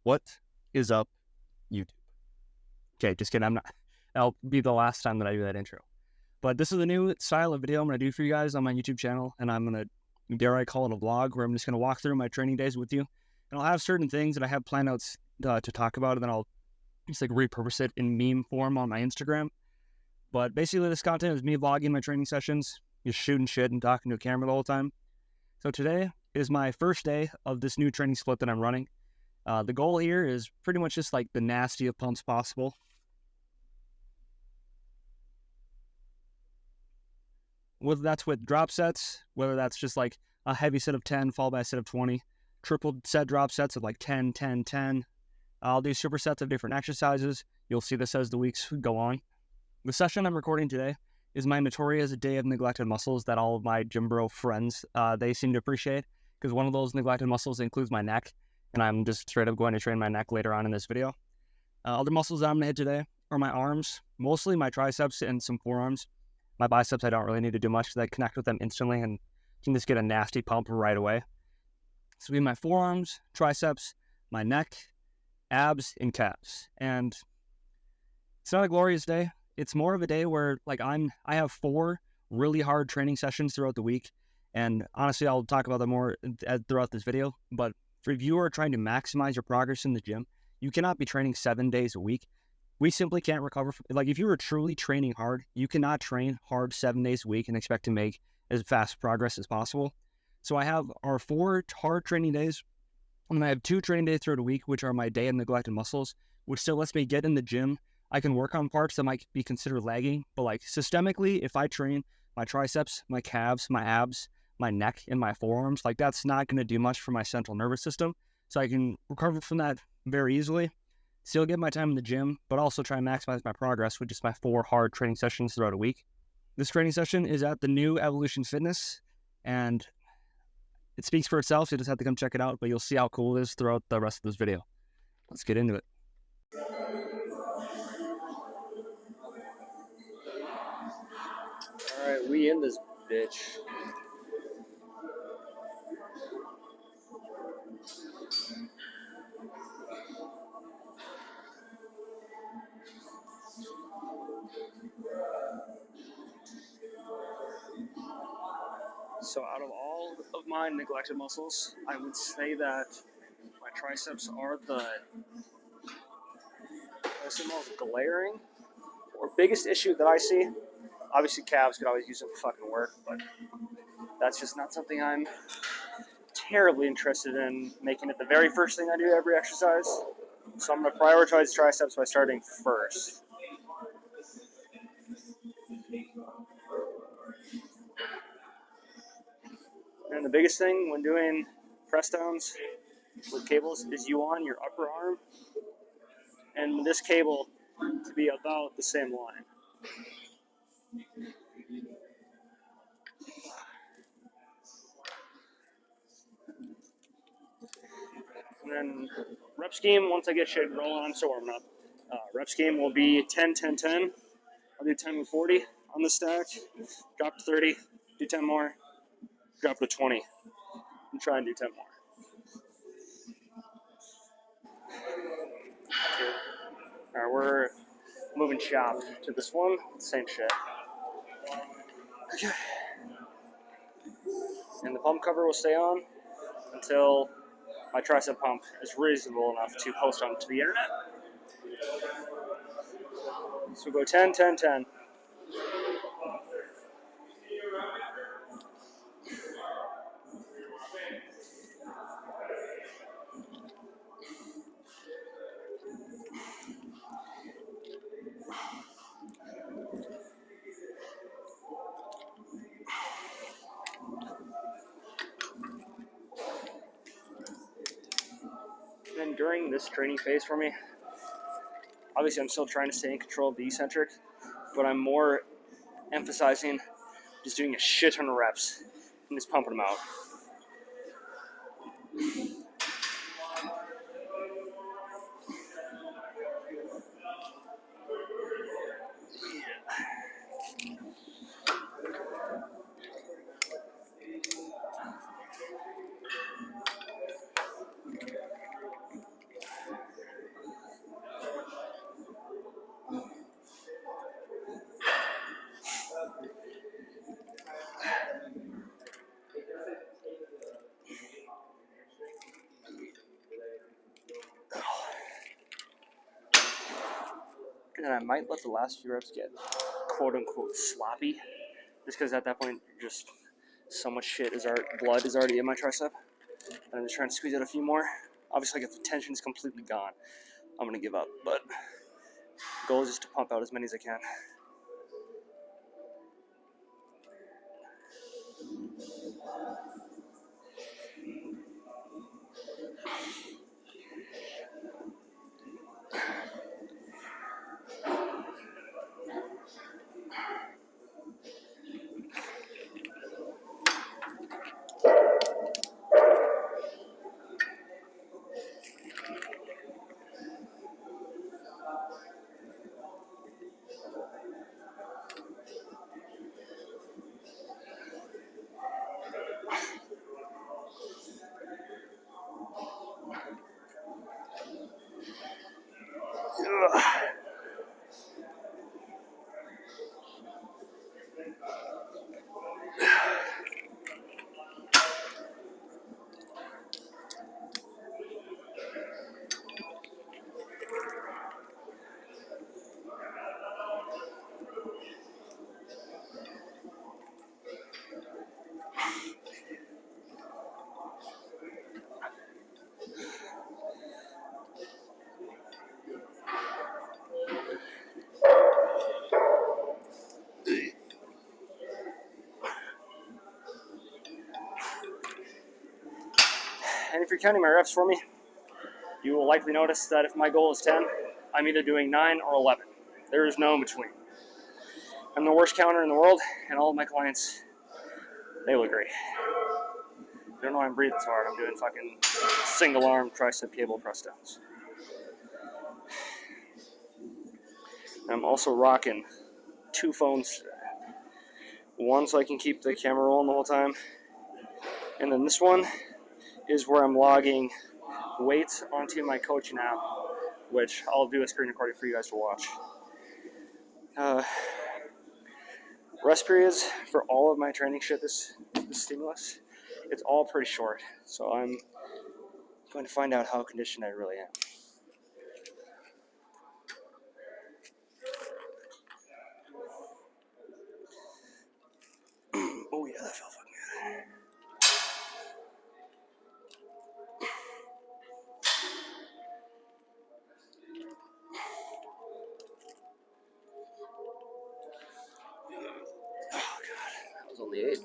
What is up, YouTube? Okay, just kidding. That'll be the last time that I do that intro. But this is a new style of video I'm going to do for you guys on my YouTube channel. And I'm going to, dare I call it a vlog, where I'm just going to walk through my training days with you. And I'll have certain things that I have planned out to talk about. And then I'll just like repurpose it in meme form on my Instagram. But basically this content is me vlogging my training sessions, just shooting shit and talking to a camera the whole time. So today is my first day of this new training split that I'm running. The goal here is pretty much just like the nasty of pumps possible. Whether that's with drop sets, whether that's just like a heavy set of 10 followed by a set of 20, triple set drop sets of like 10, 10, 10. I'll do supersets of different exercises. You'll see this as the weeks go on. The session I'm recording today is my notorious day of neglected muscles that all of my gym bro friends, they seem to appreciate, because one of those neglected muscles includes my neck, and I'm just straight up going to train my neck later on in this video. Other muscles that I'm going to hit today are my arms, mostly my triceps and some forearms. My biceps, I don't really need to do much because I connect with them instantly and can just get a nasty pump right away. So we have my forearms, triceps, my neck, abs, and calves. And it's not a glorious day. It's more of a day where like I have 4 really hard training sessions throughout the week. And honestly, I'll talk about them more throughout this video. But if you are trying to maximize your progress in the gym, you cannot be training 7 days a week. We simply can't recover. Like if you are truly training hard, you cannot train hard 7 days a week and expect to make as fast progress as possible. So I have our 4 hard training days, and then I have 2 training days throughout the week, which are my day of neglected muscles, which still lets me get in the gym. I can work on parts that might be considered lagging, but like systemically, if I train my triceps, my calves, my abs, my neck, and my forearms, like that's not going to do much for my central nervous system. So I can recover from that very easily. Still get my time in the gym, but also try and maximize my progress with just my 4 hard training sessions throughout a week. This training session is at the new Evolution Fitness, and it speaks for itself. So you just have to come check it out, but you'll see how cool it is throughout the rest of this video. Let's get into it. All right, we in this bitch. So out of all of my neglected muscles, I would say that my triceps are the most glaring or biggest issue that I see. Obviously calves could always use some fucking work, but that's just not something I'm terribly interested in making it the very first thing I do every exercise. So I'm going to prioritize triceps by starting first. And the biggest thing when doing press downs with cables is you want your upper arm and this cable to be about the same line. And then rep scheme, once I get shit rolling, I'm still warming up. Rep scheme will be 10, 10, 10. I'll do 10 with 40 on the stack, drop to 30, do 10 more, drop to 20, and try and do 10 more. Alright, we're moving shop to this one, same shit. Okay. And the pump cover will stay on until my tricep pump is reasonable enough to post onto the internet. So we'll go 10, 10, 10. And during this training phase for me, obviously I'm still trying to stay in control of the eccentric, but I'm more emphasizing just doing a shit ton of reps and just pumping them out. And then I might let the last few reps get quote unquote sloppy, just because at that point, just so much shit blood is already in my tricep. And I'm just trying to squeeze out a few more. Obviously, like if the tension is completely gone, I'm gonna give up. But the goal is just to pump out as many as I can. And if you're counting my reps for me, you will likely notice that if my goal is 10, I'm either doing 9 or 11. There is no in between. I'm the worst counter in the world, and all of my clients, they will agree. You don't know I'm breathing so hard. I'm doing fucking single arm tricep cable press downs. I'm also rocking 2 phones. One so I can keep the camera rolling the whole time. And then this one is where I'm logging weights onto my coaching app, which I'll do a screen recording for you guys to watch. Rest periods for all of my training shit, this stimulus, it's all pretty short. So I'm going to find out how conditioned I really am. Oh yeah, that felt fucking good. Oh god, that was only 8.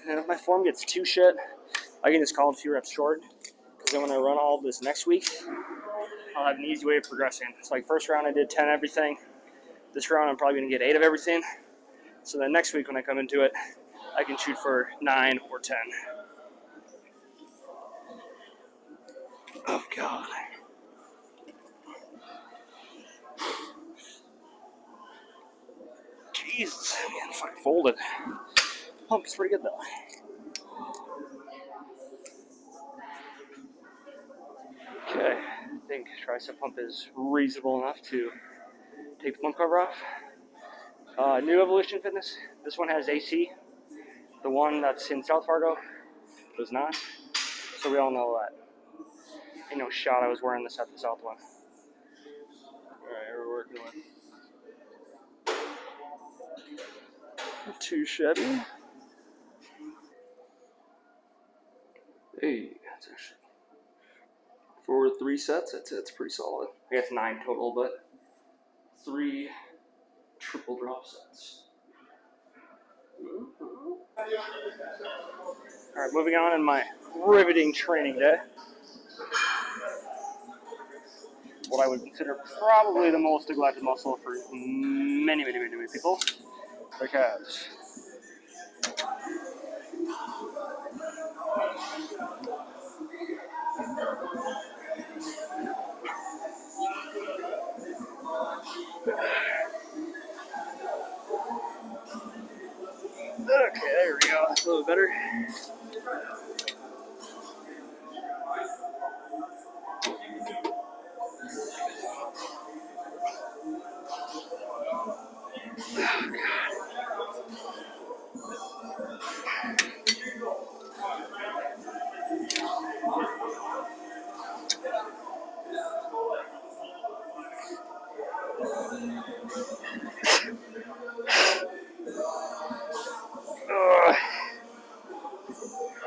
And if my form gets too shit, I can just call it a few reps short. Because then when I run all of this next week, I'll have an easy way of progressing. It's like first round I did 10 everything. This round I'm probably going to get 8 of everything. So then next week when I come into it, I can shoot for 9 or 10. Oh god. Jesus, I'm getting fucking folded. Pump is pretty good though. Okay, I think tricep pump is reasonable enough to take the pump cover off. New Evolution Fitness, this one has AC. The one that's in South Fargo does not. So we all know that. Ain't no shot I was wearing this at the South one. Alright, we're working with. Not too shabby. Hey, that's actually. For 3 sets, it's pretty solid. I guess 9 total, but 3 triple drop sets. Alright, moving on in my riveting training day. What I would consider probably the most neglected muscle for many people. The calves. Okay, there we go. That's a little better.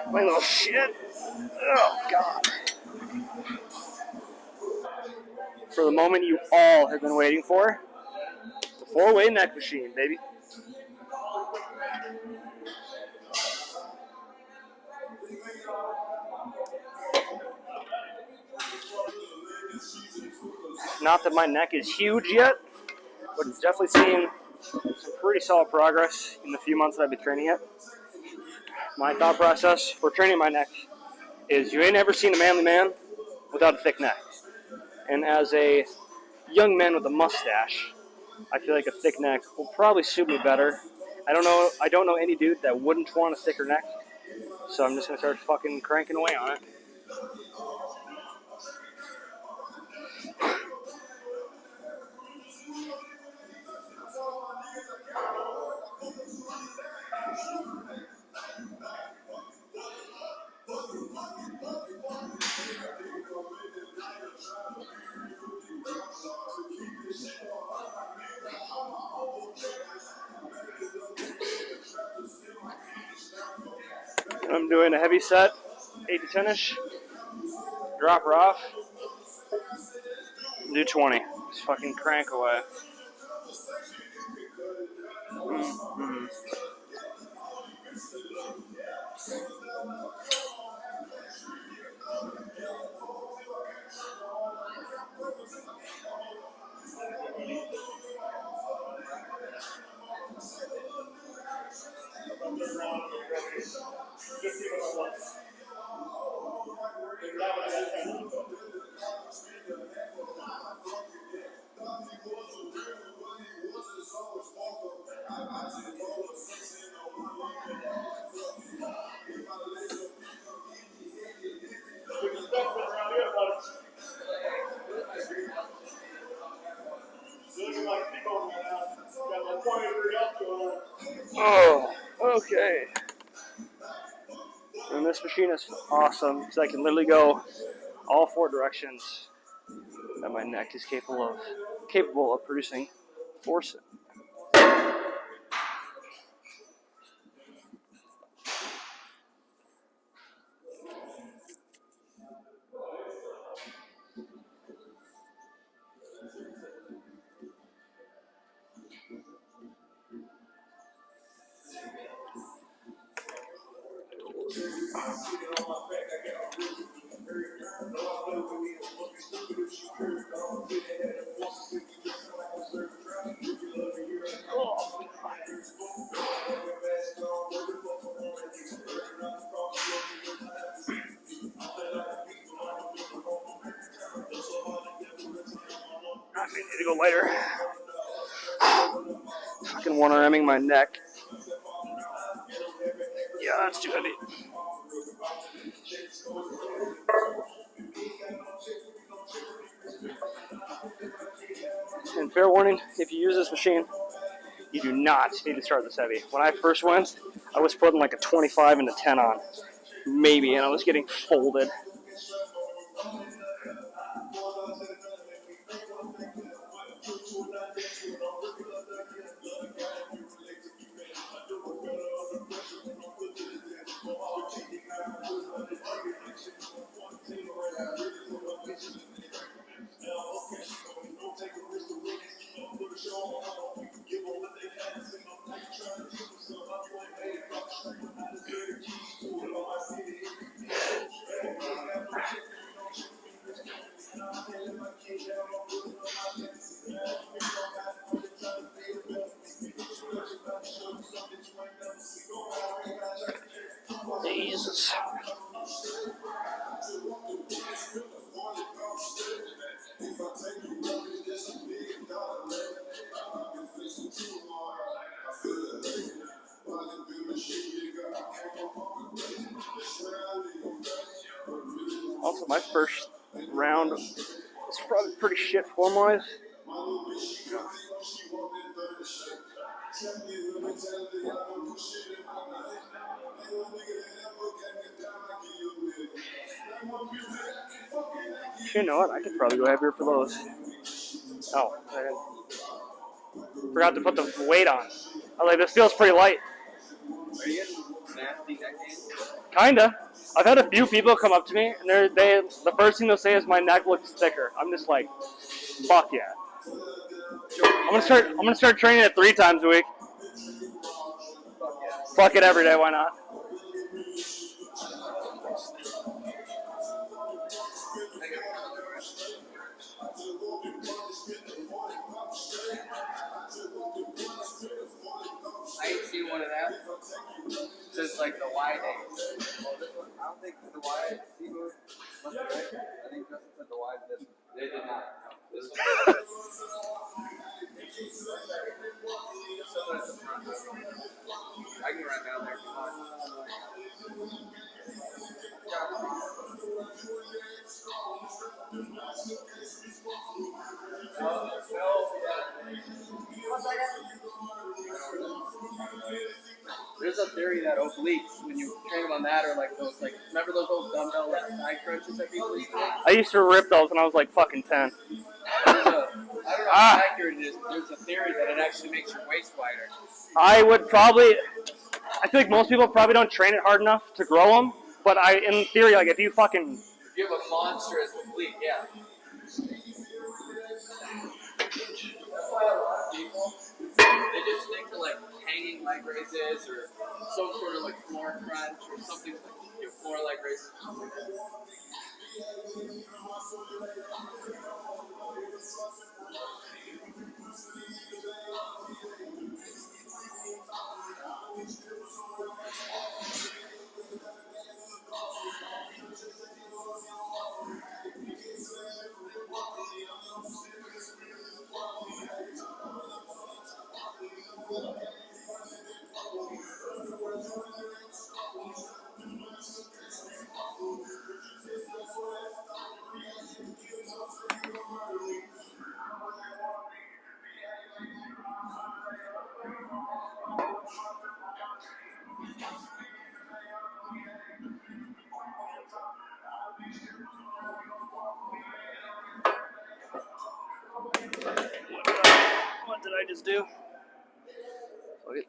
My little shit. Oh, God. For the moment you all have been waiting for, the 4-way neck machine, baby. Not that my neck is huge yet, but it's definitely seen some pretty solid progress in the few months that I've been training it. My thought process for training my neck is you ain't ever seen a manly man without a thick neck. And as a young man with a mustache, I feel like a thick neck will probably suit me better. I don't know any dude that wouldn't want a thicker neck. So I'm just gonna start fucking cranking away on it. I'm doing a heavy set, 8 to 10-ish. Drop her off. Do 20. Just fucking crank away. Mm-hmm. Oh, okay. And this machine is awesome because I can literally go all 4 directions that my neck is capable of producing force. I need to go lighter. Fucking 1RMing my neck. Yeah, that's too heavy. And fair warning, if you use this machine, you do not need to start this heavy. When I first went, I was putting like a 25 and a 10 on. Maybe, and I was getting folded. Jesus. Also, my first round was probably pretty shit form-wise. You know what? I could probably go heavier for those. Oh, I forgot to put the weight on. I was like, this feels pretty light. Are you getting nasty neck pain? Kinda. I've had a few people come up to me, and the first thing they'll say is my neck looks thicker. I'm just like, fuck yeah. I'm gonna start training it 3 times a week. Fuck it every day. Why not? I ain't seen one of that since like the Y days. I don't think the Y move must be right. I think Justin said the Y did. They did not. This one. I can run down there. Come on. There's a theory that obliques, when you train them on that, or like those, like, remember those old dumbbell side crunches that people used to do? I used to rip those when I was like fucking 10. I don't know how accurate it is, but there's a theory that it actually makes your waist wider. I feel like most people probably don't train it hard enough to grow them, but in theory, like if you If you have a monstrous oblique, yeah. That's why a lot of people, they just stick to like hanging leg raises or some sort of like floor crunch or something with like your floor leg raises. what did I just do? Okay.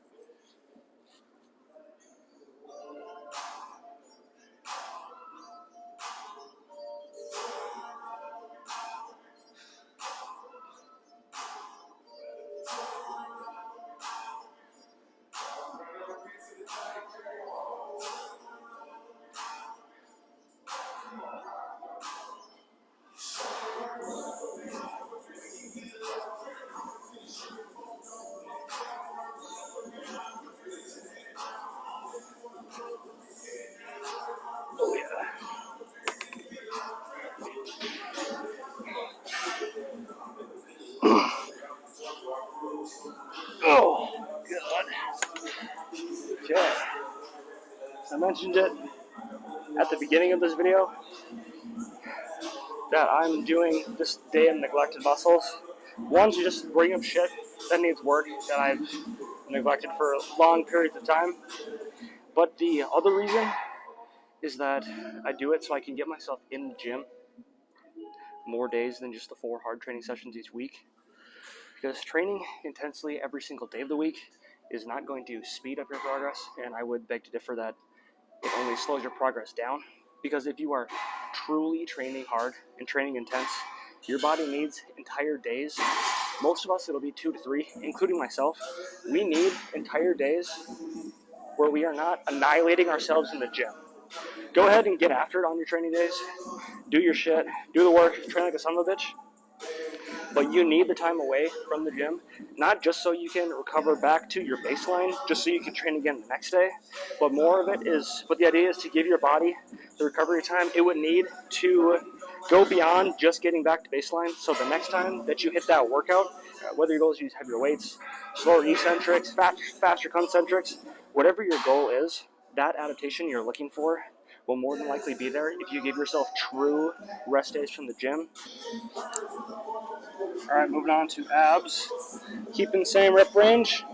Oh yeah. Oh god. Okay. I mentioned it at the beginning of this video that I'm doing this day in neglected muscles. One, to just bring up shit that needs work that I've neglected for long periods of time. But the other reason is that I do it so I can get myself in the gym more days than just the 4 hard training sessions each week. Because training intensely every single day of the week is not going to speed up your progress, and I would beg to differ that it only slows your progress down. Because if you are truly training hard and training intense, your body needs entire days. Most of us, it'll be 2 to 3, including myself. We need entire days where we are not annihilating ourselves in the gym. Go ahead and get after it on your training days. Do your shit. Do the work. Train like a son of a bitch. But you need the time away from the gym, not just so you can recover back to your baseline, just so you can train again the next day, but more of it is, but the idea is to give your body the recovery time it would need to go beyond just getting back to baseline. So the next time that you hit that workout, whether your goal is to use heavier weights, slower eccentrics, faster concentrics, whatever your goal is, that adaptation you're looking for will more than likely be there if you give yourself true rest days from the gym. Alright, moving on to abs. Keeping the same rep range.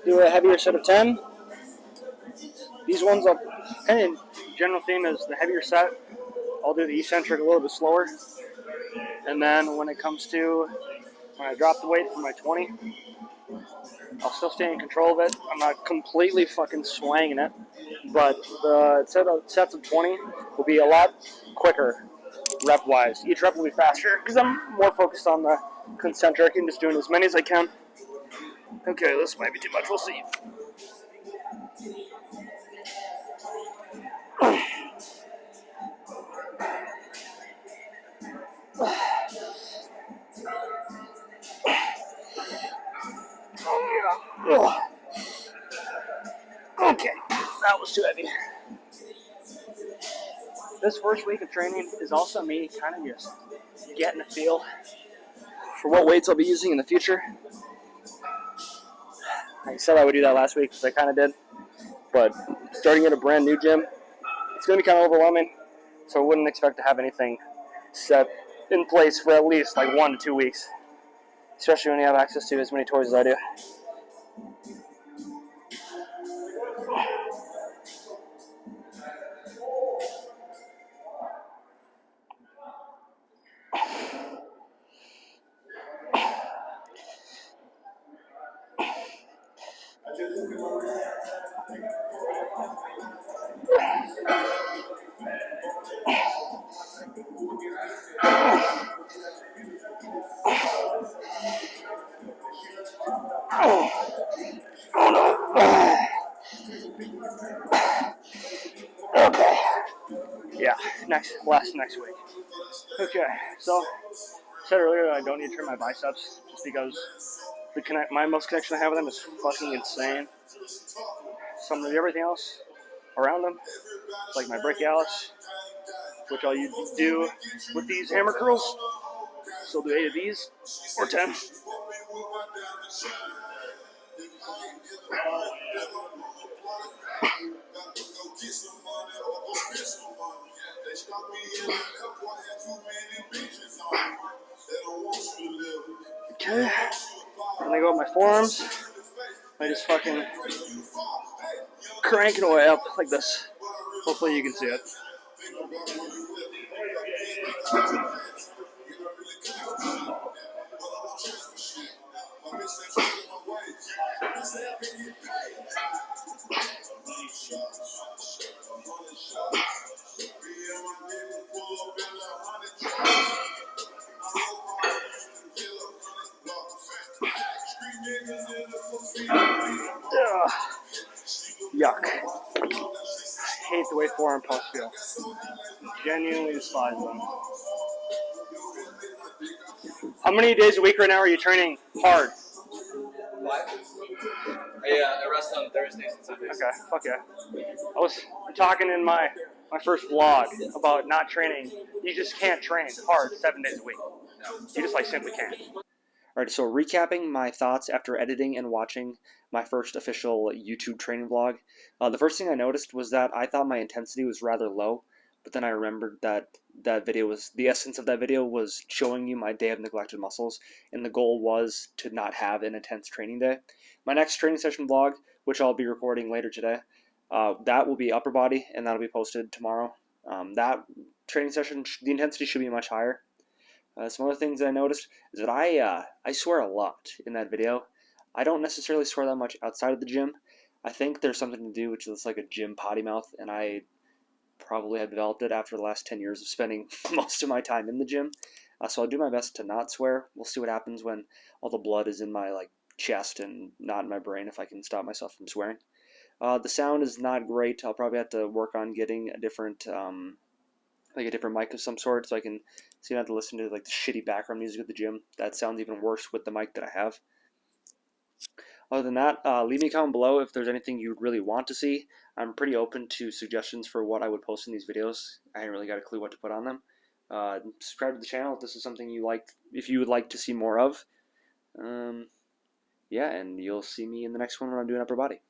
Do a heavier set of 10. These ones, kind of general theme is the heavier set. I'll do the eccentric a little bit slower. And then when it comes to when I drop the weight for my 20, I'll still stay in control of it. I'm not completely fucking swanging it. But the sets of 20 will be a lot quicker rep-wise. Each rep will be faster because I'm more focused on the concentric and just doing as many as I can. Okay, this might be too much. We'll see. Oh, yeah. Okay, that was too heavy. This first week of training is also me kind of just getting a feel for what weights I'll be using in the future. I said I would do that last week, because I kind of did. But starting at a brand new gym, it's going to be kind of overwhelming. So I wouldn't expect to have anything set in place for at least like 1 to 2 weeks. Especially when you have access to as many toys as I do. Okay. Yeah, next week. Okay, so I said earlier that I don't need to trim my biceps just because my muscle connection I have with them is fucking insane. Some of everything else around them, like my brachialis, which I'll do with these hammer curls. So I'll do 8 of these or 10. Okay, and I go with my forearms. I just fucking cranking away up like this. Hopefully you can see it. Yuck. I hate the way forearm pumps feel. Genuinely despise them. How many days a week right now are you training hard? 5. Yeah, I rest on Thursdays and Sundays. Okay, fuck yeah. I was talking in my first vlog about not training. You just can't train hard 7 days a week. You just simply can't. Alright, so recapping my thoughts after editing and watching my first official YouTube training vlog. The first thing I noticed was that I thought my intensity was rather low, but then I remembered that the essence of that video was showing you my day of neglected muscles, and the goal was to not have an intense training day. My next training session vlog, which I'll be recording later today, that will be upper body, and that'll be posted tomorrow. That training session, the intensity should be much higher. Some other things that I noticed is that I swear a lot in that video. I don't necessarily swear that much outside of the gym. I think there's something to do with just like a gym potty mouth, and I probably have developed it after the last 10 years of spending most of my time in the gym. So I'll do my best to not swear. We'll see what happens when all the blood is in my chest and not in my brain, if I can stop myself from swearing. The sound is not great. I'll probably have to work on getting a different mic of some sort, so I can so you don't have to listen to the shitty background music at the gym. That sounds even worse with the mic that I have. Other than that, leave me a comment below if there's anything you'd really want to see. I'm pretty open to suggestions for what I would post in these videos. I ain't really got a clue what to put on them. Subscribe to the channel if this is something you like, if you would like to see more of. Yeah, and you'll see me in the next one when I'm doing upper body.